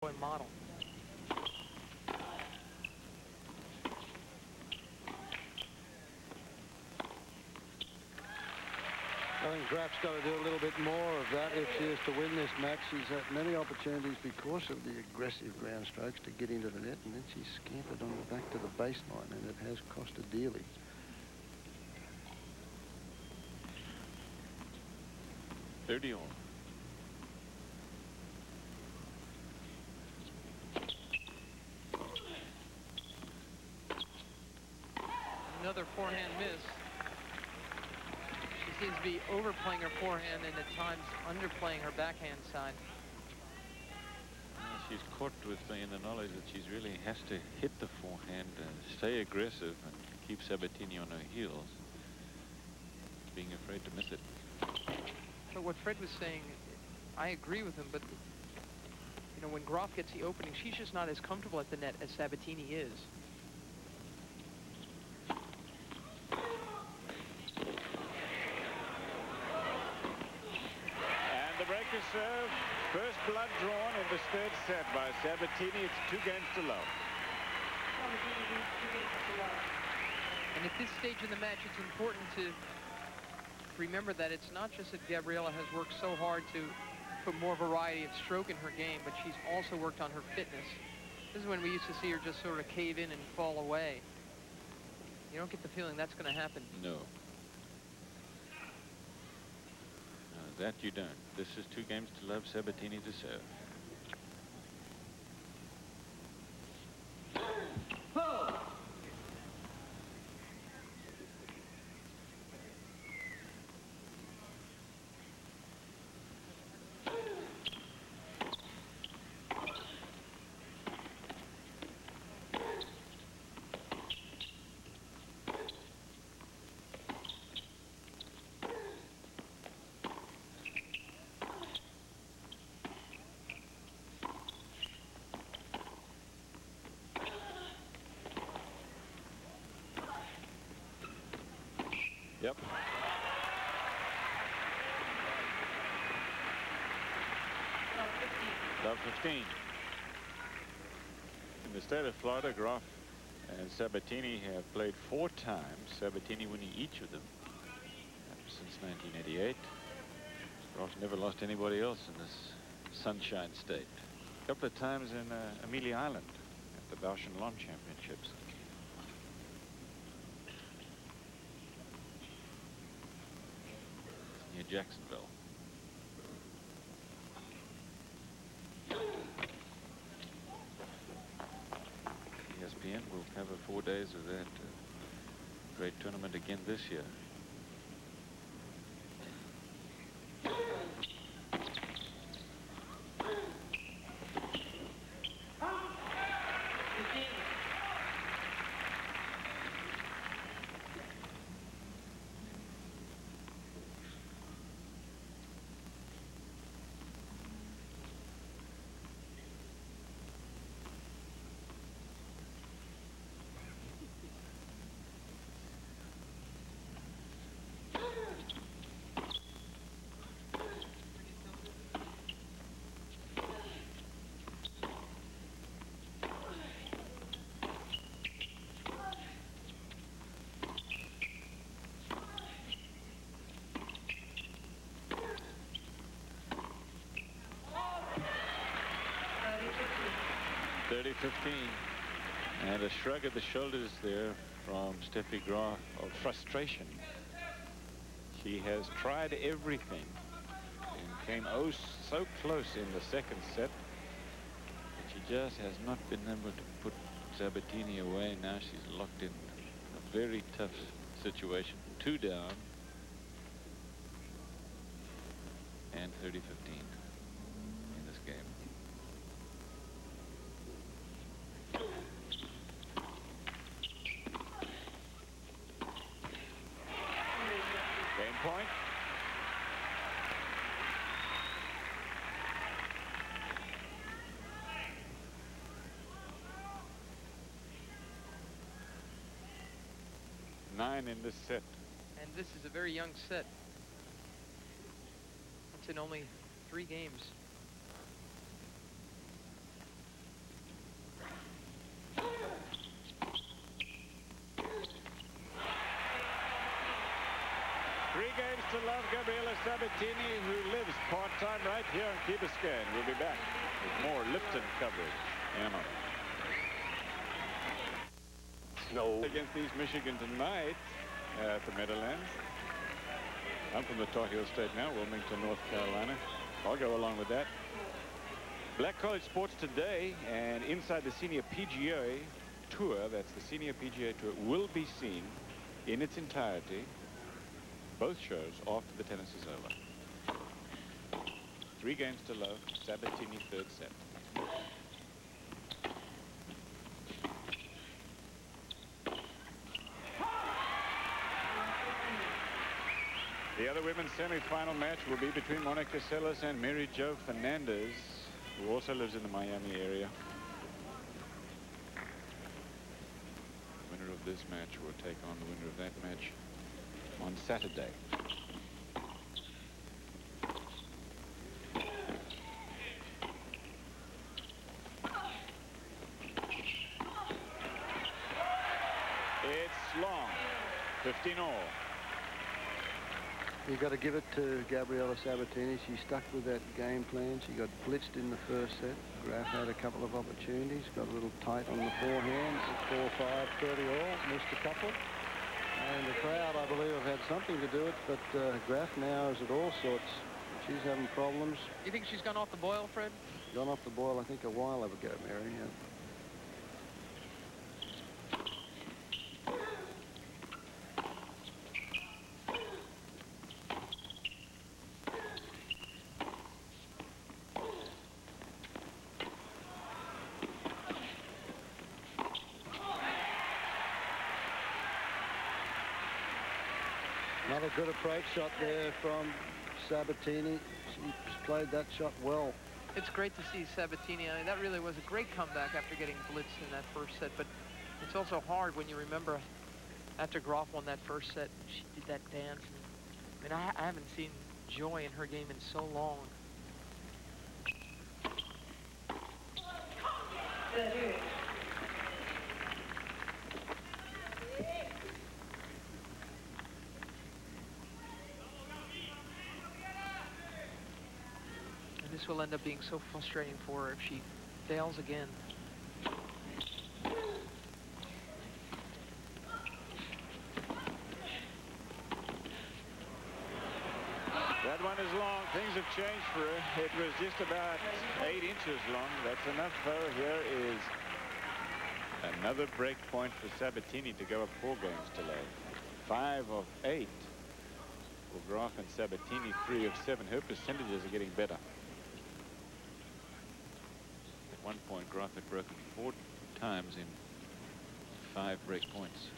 model. I think Graf's got to do a little bit more of that if she is to win this match. She's had many opportunities because of the aggressive ground strokes to get into the net, and then she's scampered on the back to the baseline, and it has cost her dearly. All. Another forehand miss. She seems to be overplaying her forehand and at times underplaying her backhand side. She's caught with in the knowledge that she's really has to hit the forehand, stay aggressive, and keep Sabatini on her heels, being afraid to miss it. But what Fred was saying, I agree with him, but you know, when Graf gets the opening, she's just not as comfortable at the net as Sabatini is. And the breaker serve. First blood drawn in this third set by Sabatini. It's 2 games to love. And at this stage in the match, it's important to remember that it's not just that Gabriela has worked so hard to put more variety of stroke in her game, but she's also worked on her fitness. This is when we used to see her just sort of cave in and fall away. You don't get the feeling that's going to happen. No. That you don't. This is 2 games to love. Sabatini to serve. Yep. Love 15. In the state of Florida, Graf and Sabatini have played 4 times. Sabatini winning each of them since 1988. Graf's never lost anybody else in this sunshine state. A couple of times in Amelia Island at the Bausch and Lomb Championships. Near Jacksonville. ESPN will cover 4 days of that great tournament again this year. And a shrug of the shoulders there from Steffi Graf of frustration. She has tried everything and came oh so close in the second set, but she just has not been able to put Sabatini away. Now she's locked in a very tough situation. 2 down and 30-15 in this game. Point. Nine in this set. And this is a very young set. It's in only 3 games. to love, Gabriela Sabatini, who lives part-time right here on Key Biscayne. We'll be back with more Lipton coverage in a moment. No. Against East Michigan tonight at the Meadowlands. I'm from the Tar Heel State now, Wilmington, North Carolina. I'll go along with that. Black College Sports today, and inside the Senior PGA Tour, that's the Senior PGA Tour, will be seen in its entirety, both shows, after the tennis is over. 3 games to love, Sabatini, third set. The other women's semi-final match will be between Monica Seles and Mary Jo Fernandez, who also lives in the Miami area. Winner of this match will take on the winner of that match on Saturday. It's long, 15 all. You got to give it to Gabriela Sabatini. She stuck with that game plan. She got blitzed in the first set. Graf had a couple of opportunities. Got a little tight on the forehand. 4-5, 30 all. Missed a couple. And the crowd, I believe, have had something to do with it. But Graf now is at all sorts. She's having problems. You think she's gone off the boil, Fred? Gone off the boil, I think, a while ago, Mary. Yeah. Another good approach shot there from Sabatini. She played that shot well. It's great to see Sabatini. I mean, that really was a great comeback after getting blitzed in that first set, but it's also hard when you remember after Graf won that first set, she did that dance. And, I mean, I haven't seen joy in her game in so long. This will end up being so frustrating for her if she fails again. That one is long. Things have changed for her. It was just about 8 inches long. That's enough, though. Here is another break point for Sabatini to go up 4 games to love. 5 of 8 for Graf and Sabatini. 3 of 7. Her percentages are getting better. At one point, Graf had broken 4 times in 5 break points.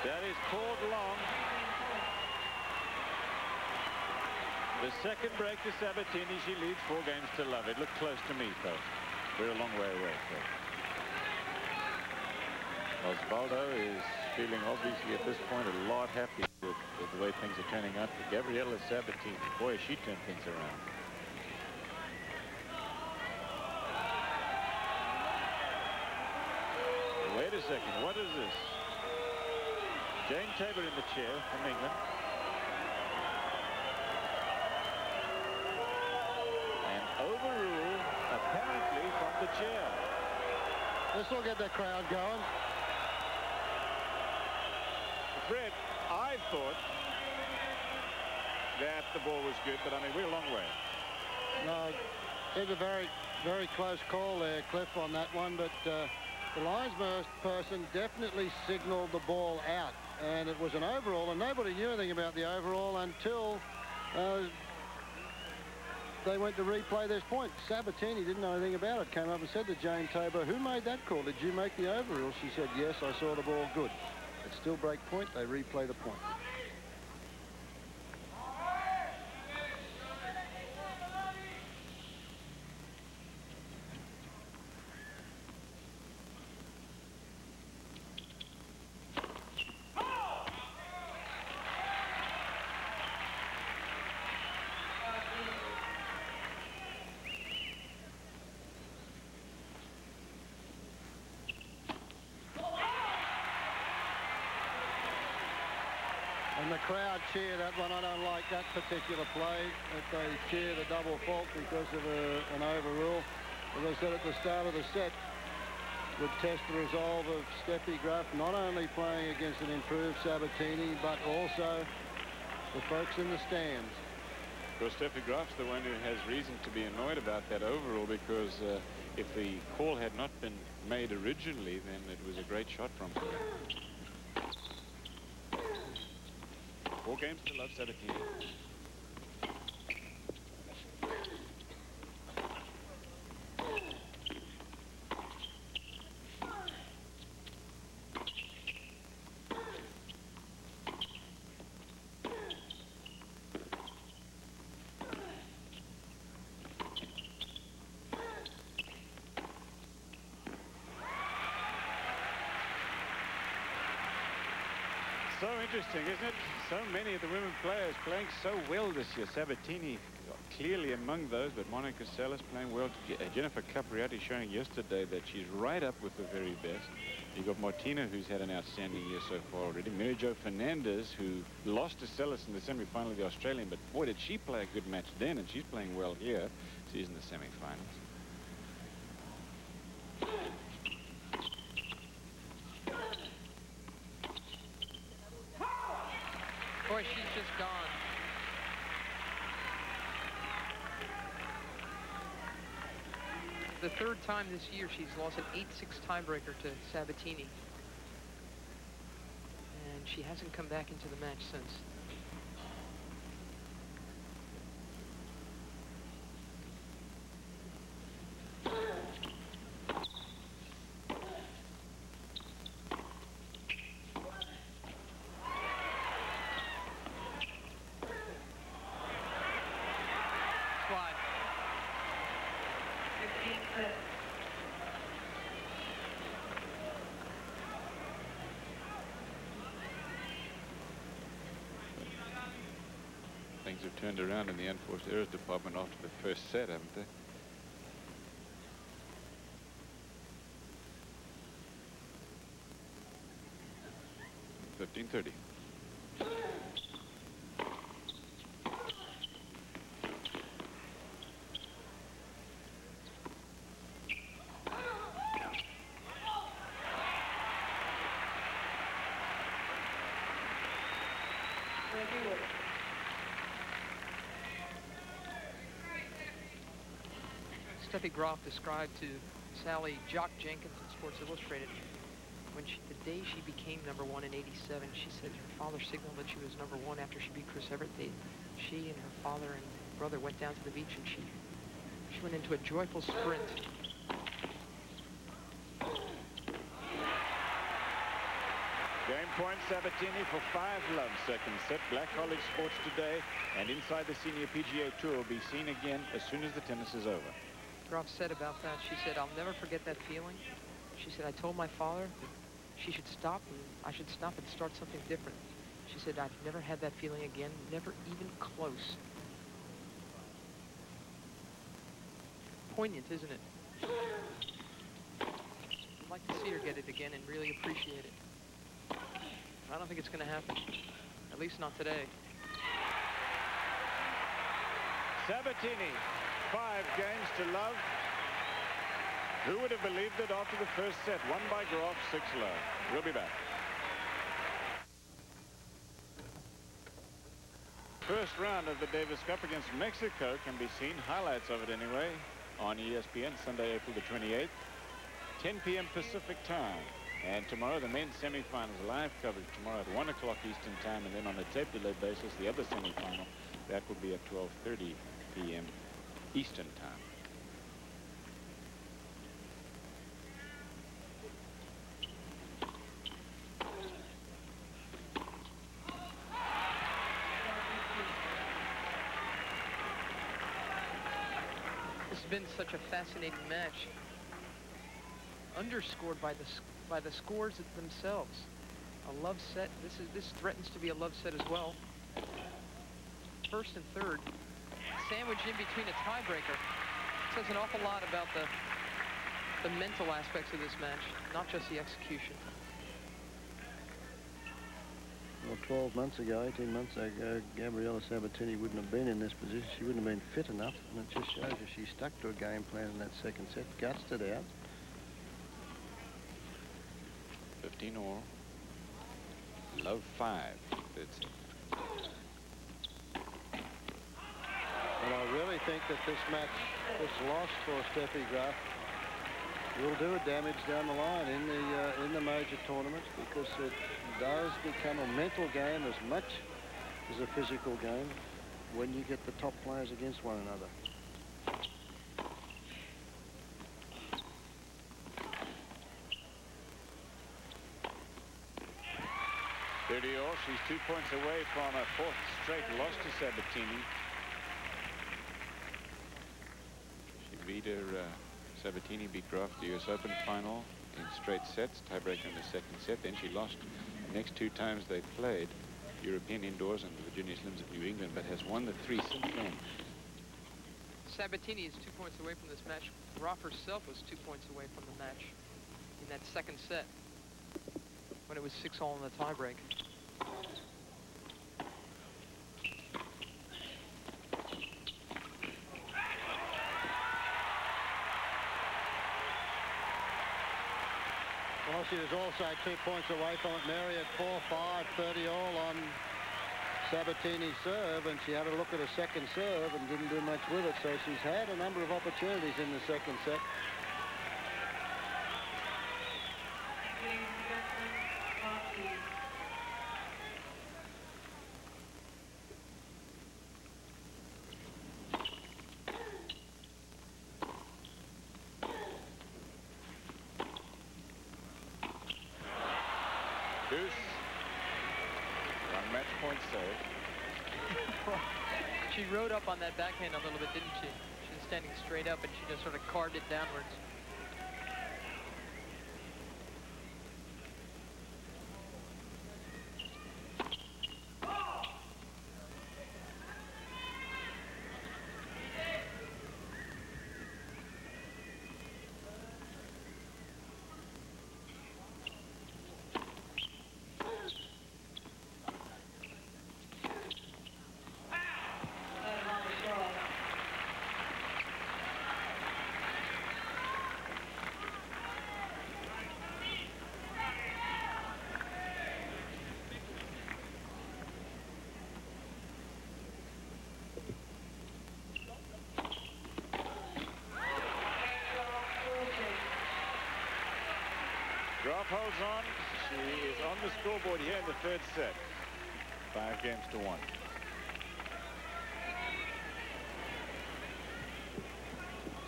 That is called long. The second break to Sabatini. She leads 4 games to love. It looked close to me, though. We're a long way away. So. Osvaldo is feeling, obviously, at this point, a lot happy with the way things are turning out for Gabriela Sabatini. Boy, she turned things around. Wait a second. What is this? Jane Tabor in the chair from England. And overrule, apparently, from the chair. This will get that crowd going. Fred, I thought that the ball was good, but I mean, we're a long way. No, it was a very, very close call there, Cliff, on that one, but the linesman person definitely signaled the ball out, and it was an overall, and nobody knew anything about the overall until they went to replay this point. Sabatini didn't know anything about it, came up and said to Jane Tabor, "Who made that call? Did you make the overrule?" She said, "Yes, I saw the ball good." It's still break point. They replay the point. And the crowd cheer that one. I don't like that particular play, that they cheer the double fault because of an overrule. As I said at the start of the set, would test the resolve of Steffi Graf, not only playing against an improved Sabatini, but also the folks in the stands. Of course, Steffi Graf's the one who has reason to be annoyed about that overrule, because if the call had not been made originally, then it was a great shot from her. 4 games to love, Sabatini. So interesting, isn't it? So many of the women players playing so well this year. Sabatini clearly among those, but Monica Seles playing well. Jennifer Capriati showing yesterday that she's right up with the very best. You've got Martina, who's had an outstanding year so far already. Mary Jo Fernandez, who lost to Seles in the semi-final of the Australian, but boy, did she play a good match then, and she's playing well here. She's in the semi-finals. Boy, she's just gone. The 3rd time this year she's lost an 8-6 tiebreaker to Sabatini. And she hasn't come back into the match since. Things have turned around in the unforced errors department after the first set, haven't they? $15.30. Steffi Graf described to Sally Jock Jenkins in Sports Illustrated when the day she became #1 in '87, she said her father signaled that she was #1 after she beat Chris Evert. She and her father and brother went down to the beach, and she went into a joyful sprint. Game point, Sabatini for 5-love, second set. Black College Sports today, and inside the Senior PGA Tour will be seen again as soon as the tennis is over. Graf said about that, she said, "I'll never forget that feeling." She said, "I told my father that she should stop, and I should stop and start something different." She said, "I've never had that feeling again, never even close." Poignant, isn't it? I'd like to see her get it again and really appreciate it. I don't think it's going to happen, at least not today. Sabatini, 5 games to love. Who would have believed it after the first set? Won by Graf, 6-love. We'll be back. First round of the Davis Cup against Mexico can be seen, highlights of it anyway, on ESPN Sunday, April the 28th, 10 p.m. Pacific time. And tomorrow, the men's semi-finals, live coverage tomorrow at 1 o'clock Eastern time, and then on a tape-delay basis, the other semi-final, that will be at 12:30 p.m. Eastern time. This has been such a fascinating match, underscored by the scores themselves. A love set. This threatens to be a love set as well. First and third, sandwiched in between a tiebreaker. Says an awful lot about the mental aspects of this match, not just the execution. Well, 12 months ago, 18 months ago, Gabriela Sabatini wouldn't have been in this position. She wouldn't have been fit enough, and it just shows you she stuck to a game plan in that second set, gutsed it out. 15 all. Love 5. That's it. And I really think that this match, this loss for Steffi Graf, will do a damage down the line in the major tournaments, because it does become a mental game as much as a physical game when you get the top players against one another. 30 all. She's 2 points away from a 4th straight loss to Sabatini. She beat her, Sabatini beat Graf the US Open final in straight sets, tiebreaker in the second set. Then she lost the next 2 times they played, European indoors and the Virginia Slims of New England, but has won the 3 since then. Sabatini is 2 points away from this match. Graf herself was 2 points away from the match in that second set when it was 6-all in the tiebreak. Well, she was also 2 points away from it, Mary, at 4-5, 30 all on Sabatini's serve, and she had a look at her second serve and didn't do much with it, so she's had a number of opportunities in the second set. Deuce. 1 match point save. She rode up on that backhand a little bit, didn't she? She was standing straight up, and she just sort of carved it downwards. Graf holds on. She is on the scoreboard here in the 3rd set. 5 games to 1.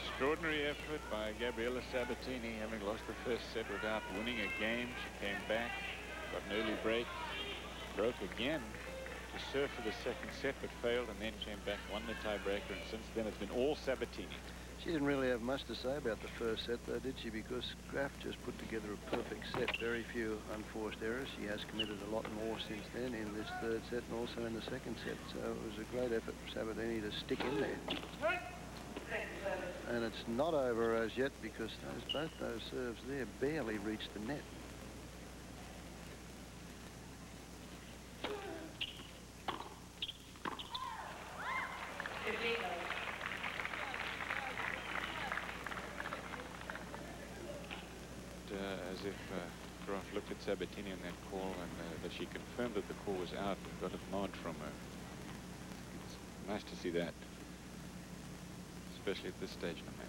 Extraordinary effort by Gabriela Sabatini, having lost the 1st set without winning a game. She came back, got an early break, broke again to serve for the 2nd set, but failed, and then came back, won the tiebreaker, and since then it's been all Sabatini. She didn't really have much to say about the 1st set, though, did she? Because Graf just put together a perfect set. Very few unforced errors. She has committed a lot more since then in this 3rd set and also in the 2nd set. So it was a great effort for Sabatini to stick in there. And it's not over as yet, because both those serves there barely reached the net. As if Graf looked at Sabatini on that call, and that she confirmed that the call was out and got a nod from her. It's nice to see that, especially at this stage in the match.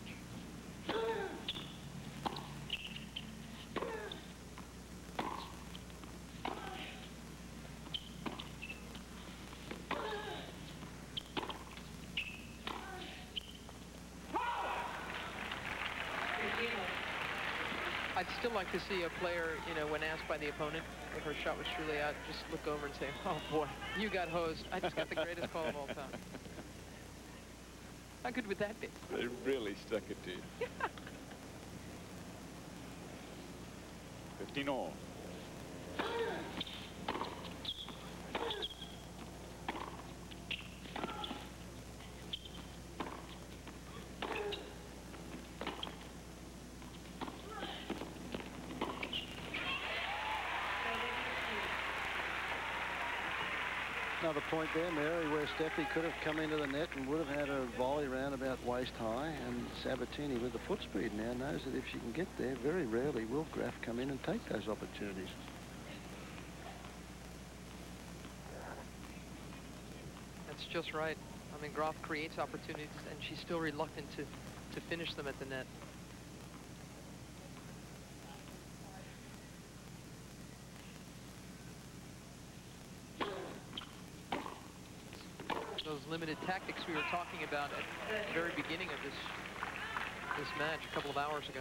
I'd still like to see a player, you know, when asked by the opponent if her shot was truly out, just look over and say, "Oh boy, you got hosed. I just got the greatest call of all time." How good would that be? They really stuck it to you. 15 all. another point there, Mary, where Steffi could have come into the net and would have had a volley round about waist high, and Sabatini with the foot speed now knows that if she can get there, very rarely will Graf come in and take those opportunities. That's just right. I mean, Graf creates opportunities, and she's still reluctant to finish them at the net. Those limited tactics we were talking about at the very beginning of this match a couple of hours ago.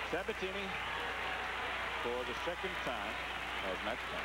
Sabatini, for the second time, has match point.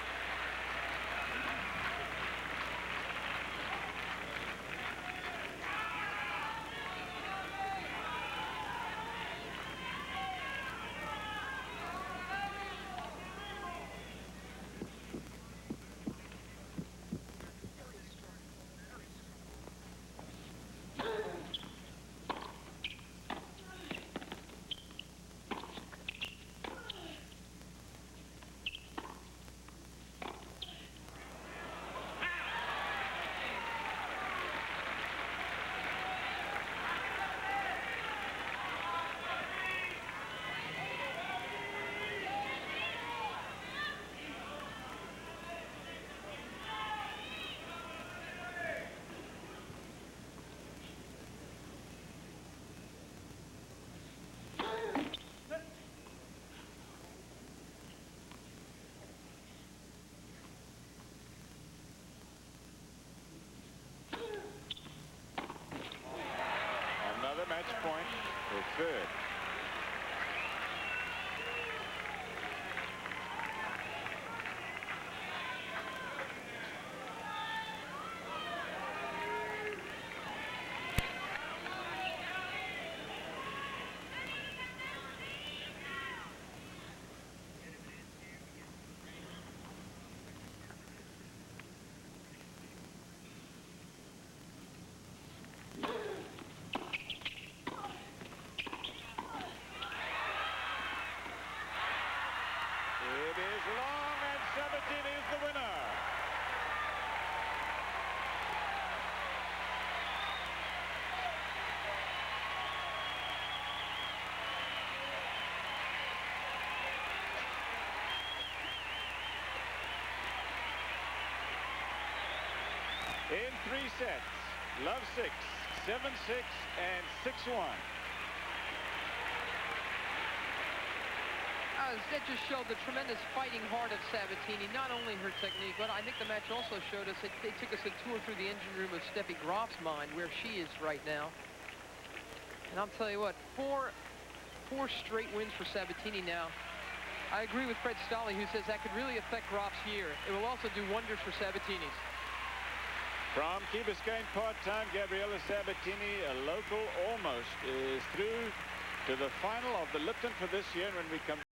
Match point for third. Sabatini is the winner. In 3 sets, love 6, 7-6, and 6-1. That just showed the tremendous fighting heart of Sabatini, not only her technique, but I think the match also showed us that they took us a tour through the engine room of Steffi Graf's mind, where she is right now. And I'll tell you what, four straight wins for Sabatini now. I agree with Fred Stolle, who says that could really affect Graf's year. It will also do wonders for Sabatini's. From Key Biscayne part-time, Gabriela Sabatini, a local almost, is through to the final of the Lipton for this year. And when we come